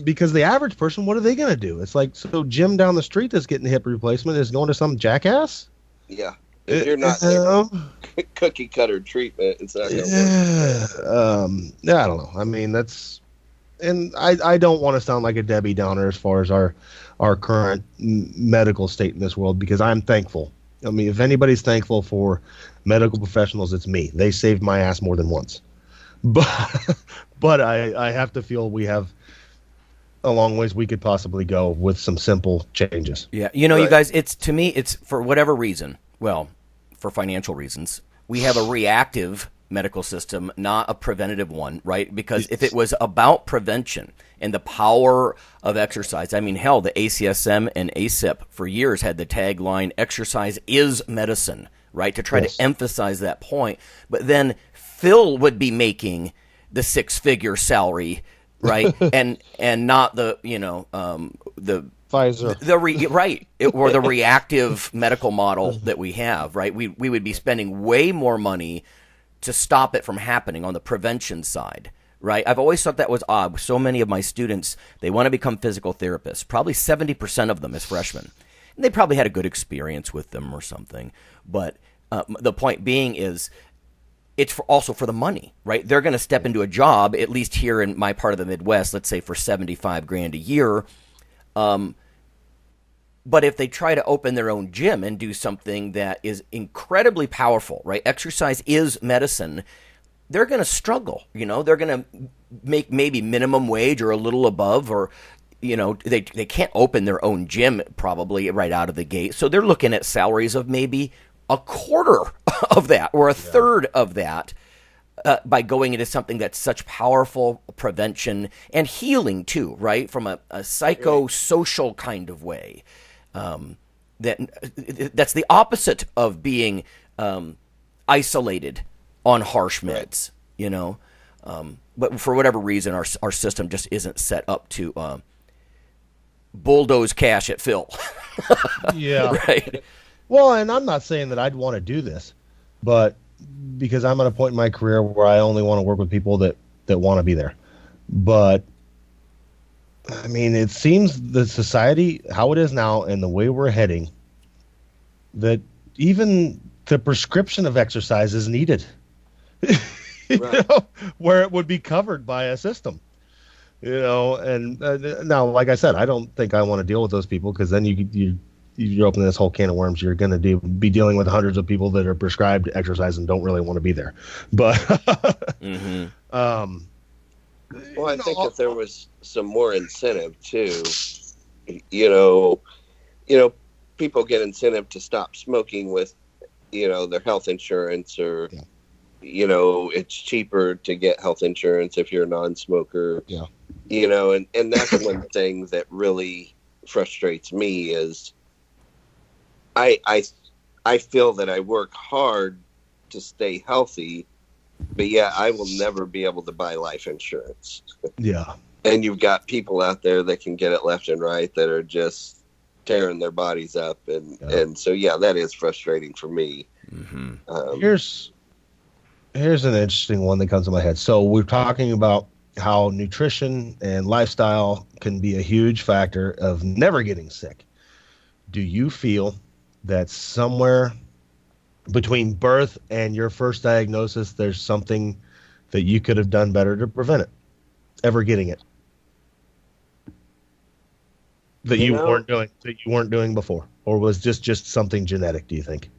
because the average person, what are they going to do? It's like, so Jim down the street that's getting hip replacement is going to some jackass? Yeah. If you're not there, cookie cutter treatment, it's not going to work. Yeah, I don't know. I mean, that's, and I don't want to sound like a Debbie Downer as far as our current medical state in this world, because I'm thankful. I mean, if anybody's thankful for medical professionals, it's me. They saved my ass more than once. But I have to feel we have a long ways we could possibly go with some simple changes. Yeah, you know, right. You guys, it's to me, it's for whatever reason, well, for financial reasons, we have a reactive medical system, not a preventative one, right? Because if it was about prevention and the power of exercise, I mean, hell, the ACSM and ASIP for years had the tagline, exercise is medicine, right? To try to emphasize that point. But then Phil would be making the 6-figure salary, right? and not the, the Pfizer. Or the reactive medical model that we have, right? We would be spending way more money to stop it from happening on the prevention side, right? I've always thought that was odd. So many of my students, they want to become physical therapists, probably 70% of them as freshmen. And they probably had a good experience with them or something. But the point being is, it's also for the money, right? They're going to step into a job, at least here in my part of the Midwest, let's say for $75,000 a year. But if they try to open their own gym and do something that is incredibly powerful, right? Exercise is medicine. They're going to struggle, They're going to make maybe minimum wage or a little above, or, they can't open their own gym probably right out of the gate. So they're looking at salaries of maybe a quarter of that or a third of that by going into something that's such powerful prevention and healing too, right? From a psychosocial kind of way. That's the opposite of being isolated on harsh meds, But for whatever reason, our system just isn't set up to bulldoze cash at Phil. Yeah. Right. Well, and I'm not saying that I'd want to do this, but because I'm at a point in my career where I only want to work with people that want to be there. But I mean, it seems the society, how it is now and the way we're heading, that even the prescription of exercise is needed, where it would be covered by a system, and now, like I said, I don't think I want to deal with those people, because then you're opening this whole can of worms. You're going to be dealing with hundreds of people that are prescribed exercise and don't really want to be there. But, well, I think if there was some more incentive too, people get incentive to stop smoking with, their health insurance, or, it's cheaper to get health insurance if you're a non-smoker. Yeah. And that's one thing that really frustrates me is I feel that I work hard to stay healthy, but I will never be able to buy life insurance. Yeah. And you've got people out there that can get it left and right that are just tearing their bodies up. And so, that is frustrating for me. Mm-hmm. Here's an interesting one that comes to my head. So we're talking about how nutrition and lifestyle can be a huge factor of never getting sick. Do you feel that somewhere between birth and your first diagnosis, there's something that you could have done better to prevent it ever getting it? that you weren't doing before, or was just something genetic? Do you think?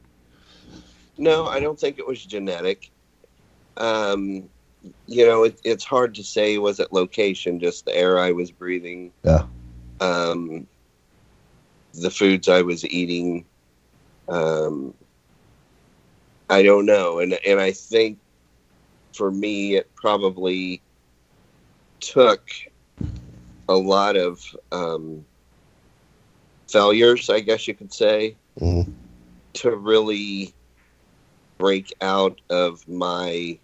No, I don't think it was genetic. It's hard to say. Was it location? Just the air I was breathing. Yeah. The foods I was eating. I don't know, and I think for me it probably took a lot of failures, I guess you could say, to really break out of my.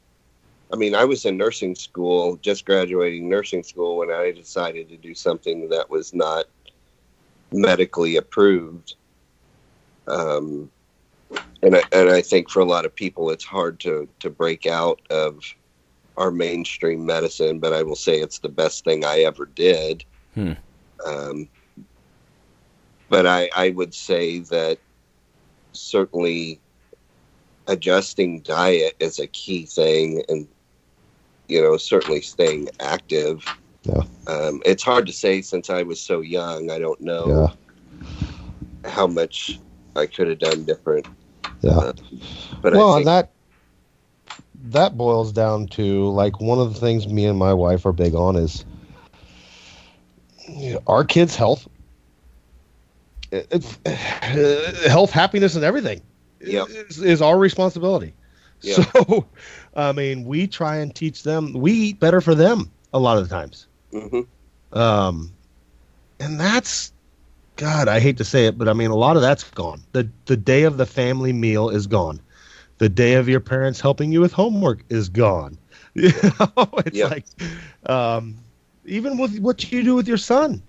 I mean, I was in nursing school, just graduating nursing school, when I decided to do something that was not medically approved. And I think for a lot of people, it's hard to break out of our mainstream medicine, but I will say it's the best thing I ever did. But I would say that certainly adjusting diet is a key thing, and certainly staying active. Yeah. It's hard to say since I was so young. I don't know how much I could have done different. Yeah. But well, I think, and that boils down to, like, one of the things me and my wife are big on is our kids' health. It's health, happiness, and everything is our responsibility. Yep. So, I mean, we try and teach them. We eat better for them a lot of the times. And that's, God, I hate to say it, but I mean, a lot of that's gone. The day of the family meal is gone. The day of your parents helping you with homework is gone. It's like, even with what you do with your son,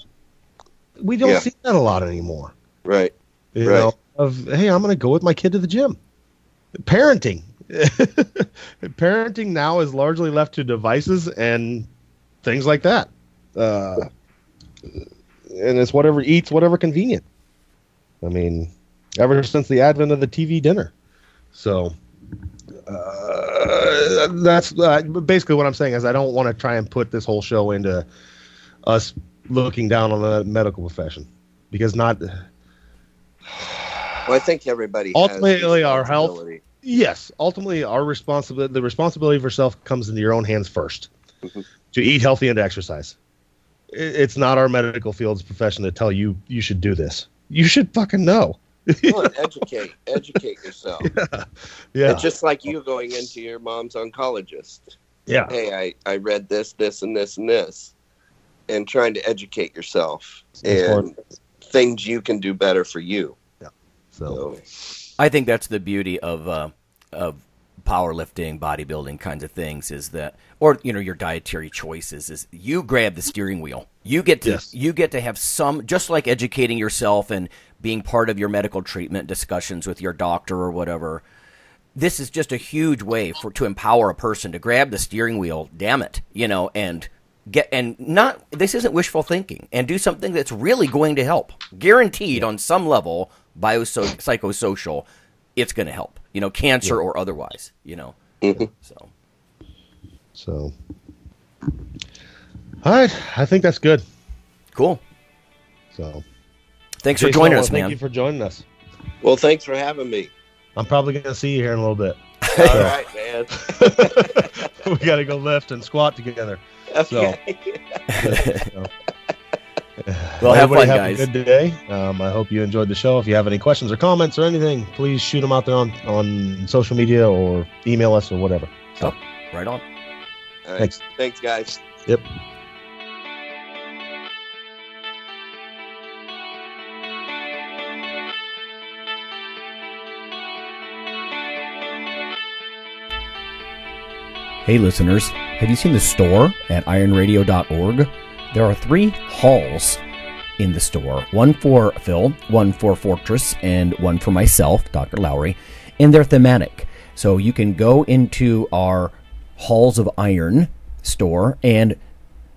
we don't see that a lot anymore. Right. You know, hey, I'm going to go with my kid to the gym. Parenting. Parenting now is largely left to devices and things like that. And it's whatever eats, whatever convenient. I mean, ever since the advent of the TV dinner. So that's basically what I'm saying is I don't want to try and put this whole show into us looking down on the medical profession, because not. Well, I think everybody ultimately has our health. Yes, ultimately our responsibility. The responsibility for self comes into your own hands first. To eat healthy and to exercise. It's not our medical field's profession to tell you you should do this. You should fucking know. Well, educate yourself. Yeah. It's just like you going into your mom's oncologist. Yeah. Hey, I read this, and this, and this, and trying to educate yourself and things you can do better for you. Yeah. So I think that's the beauty of powerlifting, bodybuilding kinds of things, is that, or your dietary choices, is you grab the steering wheel. You get to have some, just like educating yourself and being part of your medical treatment discussions with your doctor or whatever. This is just a huge way to empower a person to grab the steering wheel, damn it, and this isn't wishful thinking, and do something that's really going to help. Guaranteed on some level, psychosocial, it's going to help, cancer or otherwise, So, all right, I think that's good. Cool. So, thanks for joining us, man. Thank you for joining us. Well, thanks for having me. I'm probably going to see you here in a little bit. All right, man. We got to go lift and squat together. Okay. So, well, have fun, have guys. A good day. I hope you enjoyed the show. If you have any questions or comments or anything, please shoot them out there on social media or email us or whatever. So, right on. All right. Thanks, guys. Yep. Hey listeners, have you seen the store at IronRadio.org? There are 3 halls in the store. One for Phil, one for Fortress, and one for myself, Dr. Lowry, and they're thematic. So you can go into our Halls of Iron store and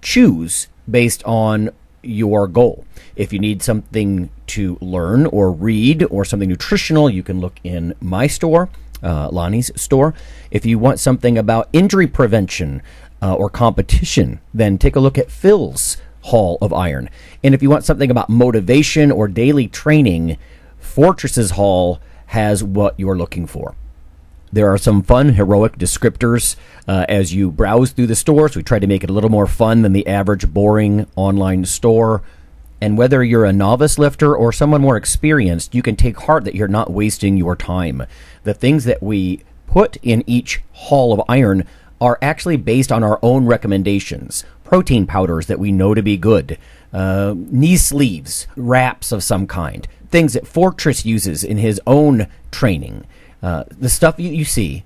choose based on your goal. If you need something to learn or read or something nutritional, you can look in my store, Lonnie's store. If you want something about injury prevention or competition, then take a look at Phil's Hall of Iron. And if you want something about motivation or daily training, Fortress's Hall has what you're looking for. There are some fun, heroic descriptors as you browse through the store, so we try to make it a little more fun than the average boring online store. And whether you're a novice lifter or someone more experienced, you can take heart that you're not wasting your time. The things that we put in each Hall of Iron are actually based on our own recommendations. Protein powders that we know to be good, knee sleeves, wraps of some kind, things that Fortress uses in his own training. The stuff you see,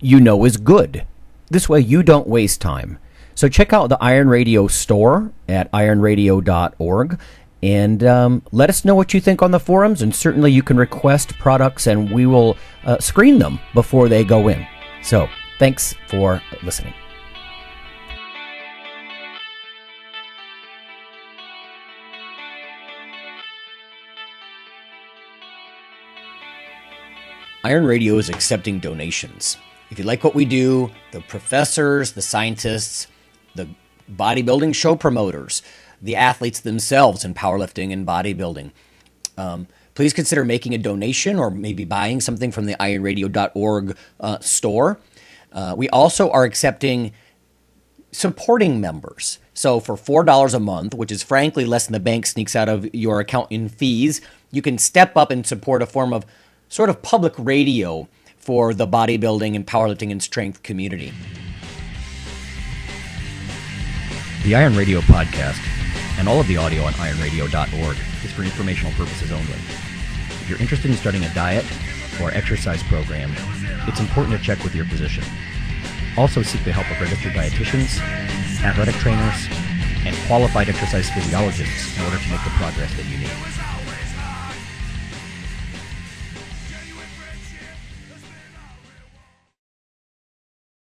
you know is good. This way you don't waste time. So check out the Iron Radio store at ironradio.org and let us know what you think on the forums, and certainly you can request products and we will screen them before they go in. So thanks for listening. Iron Radio is accepting donations. If you like what we do, the professors, the scientists, the bodybuilding show promoters, the athletes themselves in powerlifting and bodybuilding, please consider making a donation or maybe buying something from the ironradio.org store. We also are accepting supporting members. So for $4 a month, which is frankly less than the bank sneaks out of your account in fees, you can step up and support a form of sort of public radio for the bodybuilding and powerlifting and strength community. The Iron Radio podcast and all of the audio on ironradio.org is for informational purposes only. If you're interested in starting a diet or exercise program, it's important to check with your physician. Also seek the help of registered dietitians, athletic trainers, and qualified exercise physiologists in order to make the progress that you need.